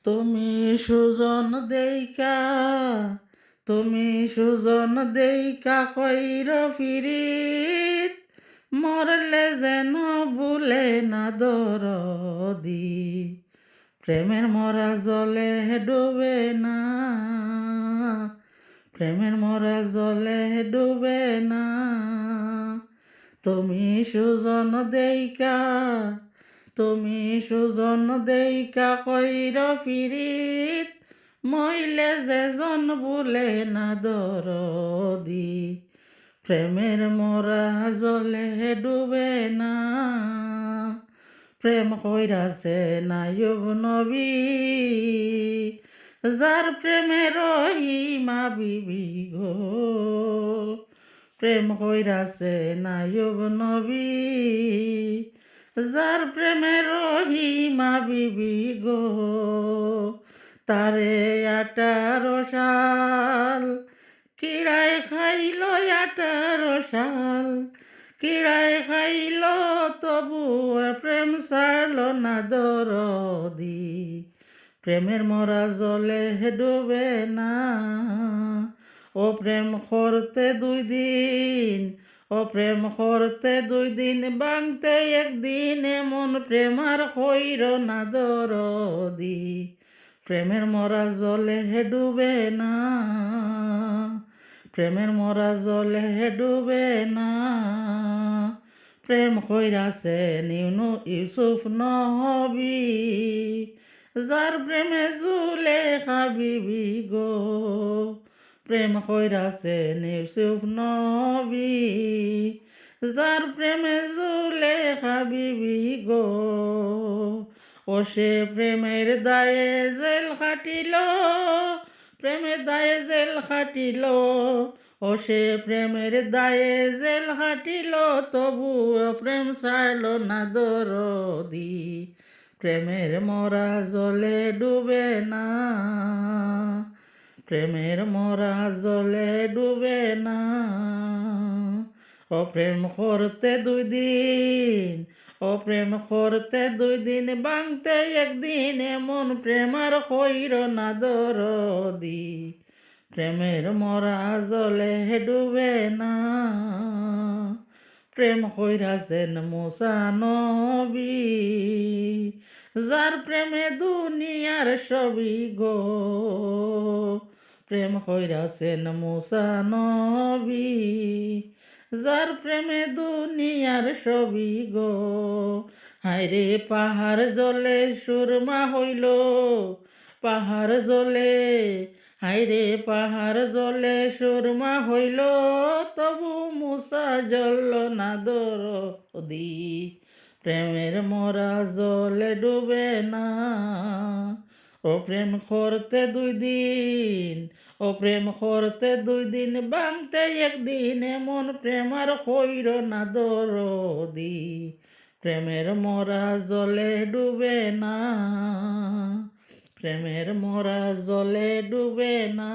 তুমি সুজন দেইকা তুমি সুজন দেইকা কইর ফিরিত মরলে যেন ভুলে না দরদি প্রেমের মরা জলে ডুবে না প্রেমের মরা জলে ডুবে না তুমি সুজন দেইকা তুমি সুজন দেইকা কইর ফিরিত মইলে যেজন ভুলে না দরদি প্রেমের মরা জলে ডুবে না প্রেম কইরাছে নায়ব নবী যার প্রেমের হিমা বিবি গো প্রেম কইরাছে নায়ব নবী যার প্রেমের হিমা বিবি গো তারে 18 সাল কিড়ায় খাইল 18 সাল কিড়ায় খাইল তবু প্রেম ছাড়ল না দরদি প্রেমের মরা জলে ডুবে না ও প্রেম করতে 2 দিন ও প্রেম করতে 2 দিন বাংতে একদিন এমন প্রেম আর হইর না দরদি প্রেমের মরা জলে ডুবে না প্রেমের মরা জলে ডুবে না প্রেম কইরাছে নিউনু ইউসুফ নবী যার প্রেমে জুলেখা বিবি গো প্রেম কইরাছে ইউসুফ নবী যার প্রেমে জুলেখা বিবি গো ও সে প্রেমের দায়ে জেল খাটিল প্রেমের দায়ে জেল খাটিল ও সে প্রেমের দায়ে জেল খাটিল তবু প্রেম ছাড়ল না দরদি প্রেমের মরা জলে ডুবে না প্রেমের মরা জলে ডুবে না ও প্রেম করতে 2 দিন ও প্রেম করতে 2 দিন বাংতে একদিন এমন প্রেম আর হইর না দরদি প্রেমের মরা জলে ডুবে না প্রেম কইরাছেন মুসা নবী যার প্রেমে দুনিয়ার সবই গো প্রেম কইরাছেন মুসা নবী যার প্রেমে দুনিয়ার সবই গো হায়রে পাহাড় জলে সুরমা হইল পাহাড় জলে হায়রে পাহাড় জলে সুরমা হইল তবু মুসা জ্বলল না দরদি প্রেমের মরা জলে ডুবে না ও প্রেম করতে 2 দিন ও প্রেম করতে 2 দিন বাংতে একদিন এমন প্রেম আর হইর না দরদি প্রেমের মরা জলে ডুবে না প্রেমের মরা জলে ডুবে না।